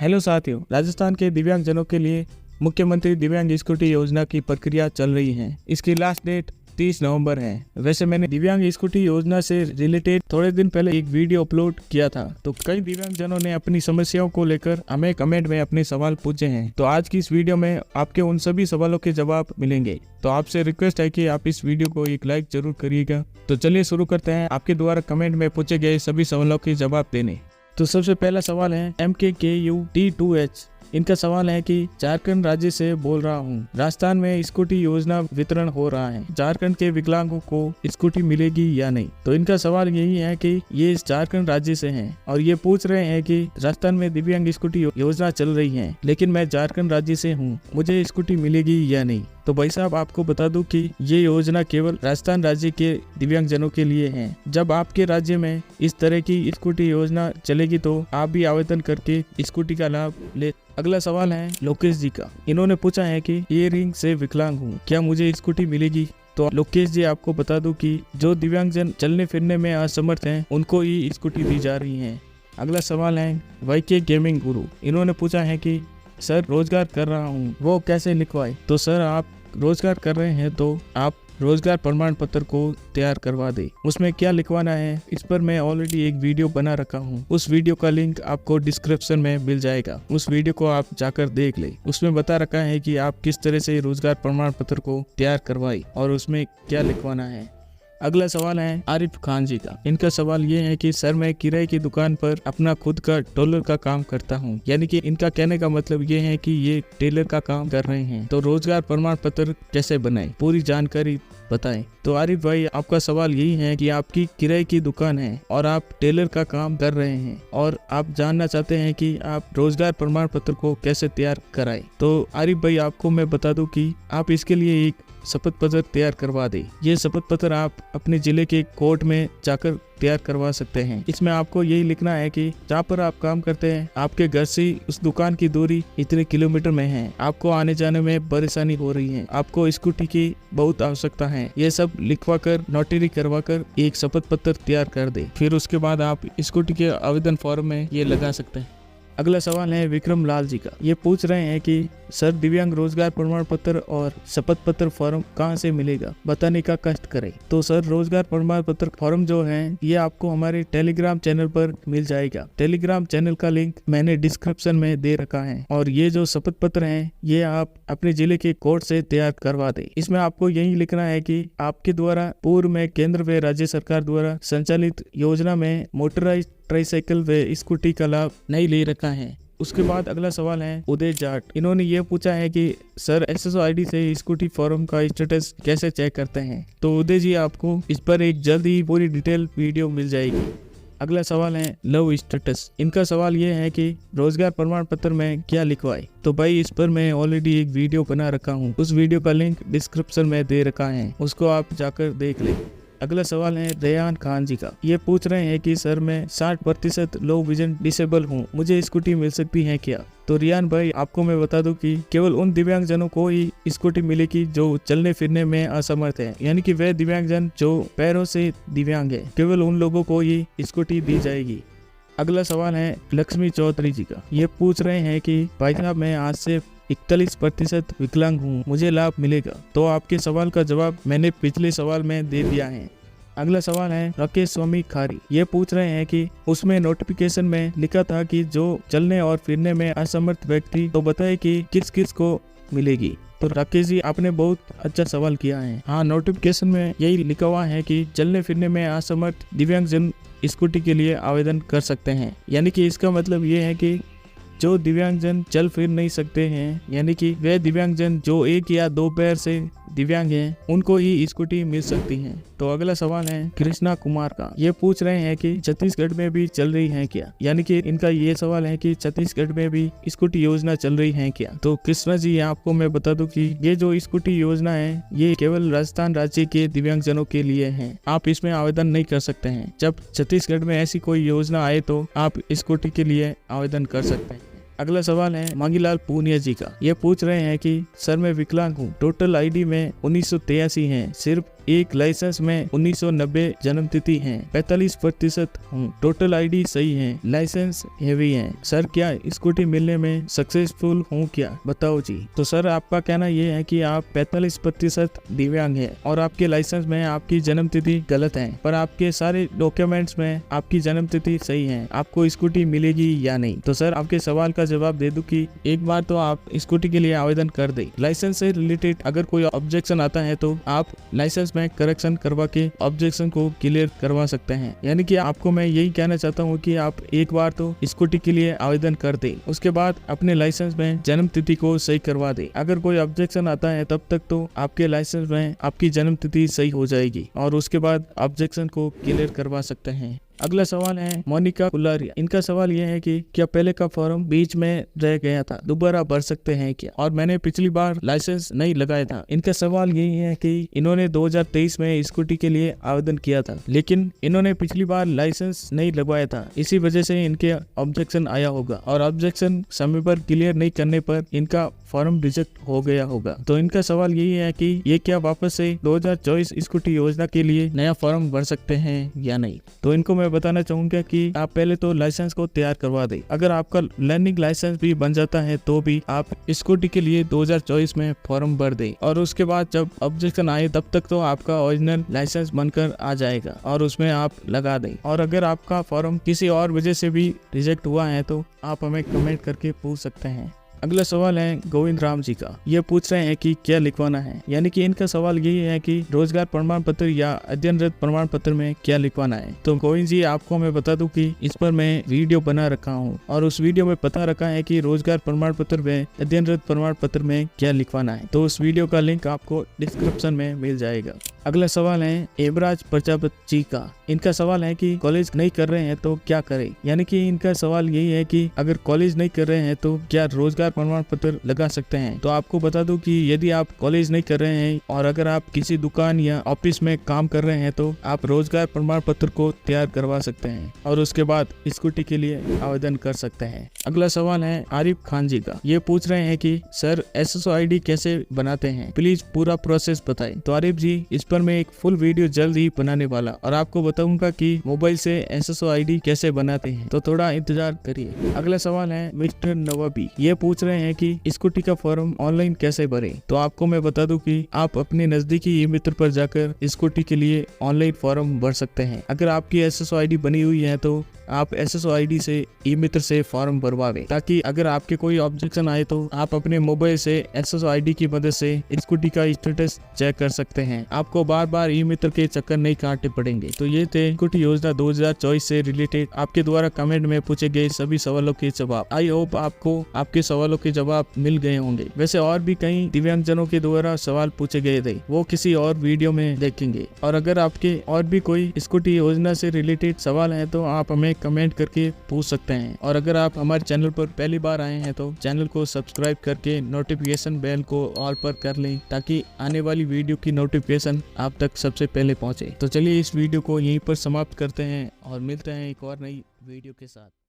Hello साथियों, राजस्थान के दिव्यांग जनों के लिए मुख्यमंत्री दिव्यांग स्कूटी योजना की प्रक्रिया चल रही है। इसकी लास्ट डेट 30 नवंबर है। वैसे मैंने दिव्यांग स्कूटी योजना से रिलेटेड थोड़े दिन पहले एक वीडियो अपलोड किया था, तो कई दिव्यांग जनों ने अपनी समस्याओं को लेकर हमें कमेंट में अपने सवाल पूछे हैं। तो आज की इस वीडियो में आपके उन सभी सवालों के जवाब मिलेंगे। तो आपसे रिक्वेस्ट है कि आप इस वीडियो को एक लाइक जरूर करिएगा। तो चलिए शुरू करते हैं आपके द्वारा कमेंट में पूछे गए सभी सवालों के जवाब देने। तो सबसे पहला सवाल है MKKUT2H। इनका सवाल है कि झारखंड राज्य से बोल रहा हूँ, राजस्थान में स्कूटी योजना वितरण हो रहा है, झारखंड के विकलांगों को स्कूटी मिलेगी या नहीं। तो इनका सवाल यही है कि ये झारखंड राज्य से हैं और ये पूछ रहे हैं कि राजस्थान में दिव्यांग स्कूटी योजना चल रही है, लेकिन मैं झारखंड राज्य से हूँ, मुझे स्कूटी मिलेगी या नहीं। तो भाई साहब, आपको बता दूं कि ये योजना केवल राजस्थान राज्य के दिव्यांग जनों के लिए है। जब आपके राज्य में इस तरह की स्कूटी योजना चलेगी तो आप भी आवेदन करके स्कूटी का लाभ ले। अगला सवाल है लोकेश जी का। इन्होंने पूछा है कि हियरिंग से विकलांग हूँ, क्या मुझे स्कूटी मिलेगी। तो लोकेश जी, आपको बता दूं कि जो दिव्यांगजन चलने फिरने में असमर्थ हैं, उनको ही स्कूटी दी जा रही है। अगला सवाल है YK गेमिंग गुरु। इन्होंने पूछा है कि सर, रोजगार कर रहा हूँ, वो कैसे लिखवाए। तो सर, आप रोजगार कर रहे हैं तो आप रोजगार प्रमाण पत्र को तैयार करवा दे। उसमें क्या लिखवाना है, इस पर मैं ऑलरेडी एक वीडियो बना रखा हूँ। उस वीडियो का लिंक आपको डिस्क्रिप्शन में मिल जाएगा, उस वीडियो को आप जाकर देख ले। उसमें बता रखा है कि आप किस तरह से रोजगार प्रमाण पत्र को तैयार करवाई और उसमें क्या लिखवाना है। अगला सवाल है आरिफ खान जी का। इनका सवाल ये है कि सर, मैं किराए की दुकान पर अपना खुद का टेलर का काम करता हूँ। यानी कि इनका कहने का मतलब ये है कि ये टेलर का काम कर रहे हैं, तो रोजगार प्रमाण पत्र कैसे बनाए, पूरी जानकारी बताएं। तो आरिफ भाई, आपका सवाल यही है कि आपकी किराए की दुकान है और आप टेलर का काम कर रहे हैं और आप जानना चाहते हैं कि आप रोजगार प्रमाण पत्र को कैसे तैयार कराएं। तो आरिफ भाई, आपको मैं बता दूं कि आप इसके लिए एक शपथ पत्र तैयार करवा दे। ये शपथ पत्र आप अपने जिले के कोर्ट में जाकर तैयार करवा सकते हैं। इसमें आपको यही लिखना है कि जहाँ पर आप काम करते हैं, आपके घर से उस दुकान की दूरी इतने किलोमीटर में है, आपको आने जाने में परेशानी हो रही है, आपको स्कूटी की बहुत आवश्यकता है। ये सब लिखवा कर, नोटरी करवा कर एक शपथ पत्र तैयार कर दे। फिर उसके बाद आप स्कूटी के आवेदन फॉर्म में ये लगा सकते हैं। अगला सवाल है विक्रम लाल जी का। ये पूछ रहे हैं कि सर, दिव्यांग रोजगार प्रमाण पत्र और शपथ पत्र फॉर्म कहाँ से मिलेगा, बताने का कष्ट करें। तो सर, रोजगार प्रमाण पत्र फॉर्म जो है ये आपको हमारे टेलीग्राम चैनल पर मिल जाएगा। टेलीग्राम चैनल का लिंक मैंने डिस्क्रिप्शन में दे रखा है। और ये जो शपथ पत्र है ये आप अपने जिले के कोर्ट से तैयार करवा दे। इसमें आपको यही लिखना है कि आपके द्वारा पूर्व में केंद्र व राज्य सरकार द्वारा संचालित योजना में मोटराइज्ड ट्राईसाइकिल व स्कूटी का लाभ नहीं ले रखा है। उसके बाद अगला सवाल है उदय जाट। इन्होंने ये पूछा है कि सर, SSO ID से स्कूटी फॉर्म का स्टेटस कैसे चेक करते हैं। तो उदय जी, आपको इस पर एक जल्द ही पूरी डिटेल वीडियो मिल जाएगी। अगला सवाल है लव स्टेटस। इनका सवाल ये है कि रोजगार प्रमाण पत्र में क्या लिखवाए। तो भाई, इस पर मैं ऑलरेडी एक वीडियो बना रखा हूँ, उस वीडियो का लिंक डिस्क्रिप्शन में दे रखा है, उसको आप जाकर देख ले। अगला सवाल है रेहान खान जी का। ये पूछ रहे हैं कि सर, मैं 60% लो विजन डिसेबल हूँ, मुझे स्कूटी मिल सकती है क्या। तो रेहान भाई, आपको मैं बता दूं कि केवल उन दिव्यांग जनों को ही स्कूटी मिलेगी जो चलने फिरने में असमर्थ है। यानी कि वे दिव्यांग जन जो पैरों से दिव्यांग है, केवल उन लोगों को ही स्कूटी दी जाएगी। अगला सवाल है लक्ष्मी चौधरी जी का। ये पूछ रहे हैं कि भाई साहब, मैं आज से 41% विकलांग हूँ, मुझे लाभ मिलेगा। तो आपके सवाल का जवाब मैंने पिछले सवाल में दे दिया है। अगला सवाल है राकेश स्वामी खारी। ये पूछ रहे हैं कि उसमें नोटिफिकेशन में लिखा था कि जो चलने और फिरने में असमर्थ व्यक्ति, तो बताए कि किस किस को मिलेगी। तो राकेश जी, आपने बहुत अच्छा सवाल किया है। हाँ, नोटिफिकेशन में यही लिखा हुआ है कि चलने फिरने में असमर्थ दिव्यांगजन स्कूटी के लिए आवेदन कर सकते हैं। यानी कि इसका मतलब ये है कि जो दिव्यांगजन चल फिर नहीं सकते हैं, यानी कि वे दिव्यांगजन जो 1 या 2 पैर से दिव्यांग हैं, उनको ही स्कूटी मिल सकती है। तो अगला सवाल है कृष्णा कुमार का। ये पूछ रहे हैं कि छत्तीसगढ़ में भी चल रही है क्या। यानी कि इनका ये सवाल है कि छत्तीसगढ़ में भी स्कूटी योजना चल रही है क्या। तो कृष्णा जी, आपको मैं बता दूं कि ये जो स्कूटी योजना है ये केवल राजस्थान राज्य के दिव्यांग जनों के लिए है। आप इसमें आवेदन नहीं कर सकते हैं। जब छत्तीसगढ़ में ऐसी कोई योजना आए तो आप स्कूटी के लिए आवेदन कर सकते हैं। अगला सवाल है मांगीलाल पूनिया जी का। ये पूछ रहे हैं कि सर, मैं विकलांग हूँ, टोटल ID में 1983 है, सिर्फ एक लाइसेंस में 1990 जन्म तिथि है, 45% हूँ, टोटल आईडी सही है, लाइसेंस हेवी है। सर क्या स्कूटी मिलने में सक्सेसफुल हूँ क्या, बताओ जी। तो सर आपका कहना ये है कि आप 45% दिव्यांग है और आपके लाइसेंस में आपकी जन्म तिथि गलत है, पर आपके सारे डॉक्यूमेंट्स में आपकी जन्म तिथि सही है, आपको स्कूटी मिलेगी या नहीं। तो सर आपके सवाल का जवाब दे दूं कि एक बार तो आप स्कूटी के लिए आवेदन कर दे। लाइसेंस से रिलेटेड अगर कोई ऑब्जेक्शन आता है तो आप लाइसेंस में करेक्शन करवा के ऑब्जेक्शन को क्लियर करवा सकते हैं। यानी कि आपको मैं यही कहना चाहता हूँ कि आप एक बार तो स्कूटी के लिए आवेदन कर दे, उसके बाद अपने लाइसेंस में जन्म तिथि को सही करवा दे। अगर कोई ऑब्जेक्शन आता है तब तक तो आपके लाइसेंस में आपकी जन्म तिथि सही हो जाएगी और उसके बाद ऑब्जेक्शन को क्लियर करवा सकते हैं। अगला सवाल है मोनिका कुलारिया। इनका सवाल यह है कि क्या पहले का फॉर्म बीच में रह गया था, दोबारा भर सकते हैं क्या, और मैंने पिछली बार लाइसेंस नहीं लगाया था। इनका सवाल यही है कि इन्होंने 2023 में स्कूटी के लिए आवेदन किया था, लेकिन इन्होंने पिछली बार लाइसेंस नहीं लगवाया था, इसी वजह से इनके ऑब्जेक्शन आया होगा और ऑब्जेक्शन समय पर क्लियर नहीं करने पर इनका फॉर्म रिजेक्ट हो गया होगा। तो इनका सवाल यही है कि ये क्या वापस से 2024 स्कूटी योजना के लिए नया फॉर्म भर सकते हैं या नहीं। तो इनको मैं बताना चाहूंगा कि आप पहले तो लाइसेंस को तैयार करवा दें। अगर आपका लर्निंग लाइसेंस भी बन जाता है तो भी आप स्कूटी के लिए 2024 में फॉर्म भर दें और उसके बाद जब ऑब्जेक्शन आए तब तक तो आपका ओरिजिनल लाइसेंस बनकर आ जाएगा और उसमें आप लगा दें। और अगर आपका फॉर्म किसी और वजह से भी रिजेक्ट हुआ है तो आप हमें कमेंट करके पूछ सकते हैं। अगला सवाल है गोविंद राम जी का। ये पूछ रहे हैं कि क्या लिखवाना है, यानी कि इनका सवाल यही है कि रोजगार प्रमाण पत्र या अध्ययनरत प्रमाण पत्र में क्या लिखवाना है। तो गोविंद जी आपको मैं बता दूं कि इस पर मैं वीडियो बना रखा हूं और उस वीडियो में बता रखा है कि रोजगार प्रमाण पत्र में अध्ययनरत प्रमाण पत्र में क्या लिखवाना है। तो उस वीडियो का लिंक आपको डिस्क्रिप्शन में मिल जाएगा। अगला सवाल है एवराज प्रजापति जी का। इनका सवाल है कि कॉलेज नहीं कर रहे हैं तो क्या करें, यानी कि इनका सवाल यही है कि अगर कॉलेज नहीं कर रहे हैं तो क्या रोजगार प्रमाण पत्र लगा सकते हैं। तो आपको बता दूं कि यदि आप कॉलेज नहीं कर रहे हैं और अगर आप किसी दुकान या ऑफिस में काम कर रहे हैं तो आप रोजगार प्रमाण पत्र को तैयार करवा सकते हैं और उसके बाद स्कूटी के लिए आवेदन कर सकते हैं। अगला सवाल है आरिफ खान जी का। ये पूछ रहे हैं कि सर SSO ID कैसे बनाते हैं, प्लीज पूरा प्रोसेस बताएं। तो आरिफ जी इस पर मैं एक फुल वीडियो जल्द ही बनाने वाला और आपको बताऊंगा कि मोबाइल से SSO ID कैसे बनाते हैं, तो थोड़ा इंतजार करिए। अगला सवाल है मिस्टर नवाबी। ये पूछ रहे हैं कि स्कूटी का फॉर्म ऑनलाइन कैसे भरें। तो आपको मैं बता दूं कि आप अपने नजदीकी ई-मित्र पर जाकर स्कूटी के लिए ऑनलाइन फॉर्म भर सकते हैं। अगर आपकी SSO ID बनी हुई है तो आप SSO ID से ई-मित्र से फॉर्म भरवावें, ताकि अगर आपके कोई ऑब्जेक्शन आए तो आप अपने मोबाइल से SSO ID की मदद से स्कूटी का स्टेटस चेक कर सकते हैं। आपको बार बार ई-मित्र के चक्कर नहीं काटने पड़ेंगे। तो ये थे स्कूटी योजना 2024 से रिलेटेड आपके द्वारा कमेंट में पूछे गए सभी सवालों के जवाब। आई होप आपको आपके सवालों के जवाब मिल गए होंगे। वैसे और भी कई दिव्यांगजनों के द्वारा सवाल पूछे गए थे, वो किसी और वीडियो में देखेंगे। और अगर आपके और भी कोई स्कूटी योजना से रिलेटेड सवाल है तो आप हमें कमेंट करके पूछ सकते हैं। और अगर आप हमारे चैनल पर पहली बार आए हैं तो चैनल को सब्सक्राइब करके नोटिफिकेशन बेल को ऑल पर कर लें, ताकि आने वाली वीडियो की नोटिफिकेशन आप तक सबसे पहले पहुंचे। तो चलिए इस वीडियो को यहीं पर समाप्त करते हैं और मिलते हैं एक और नई वीडियो के साथ।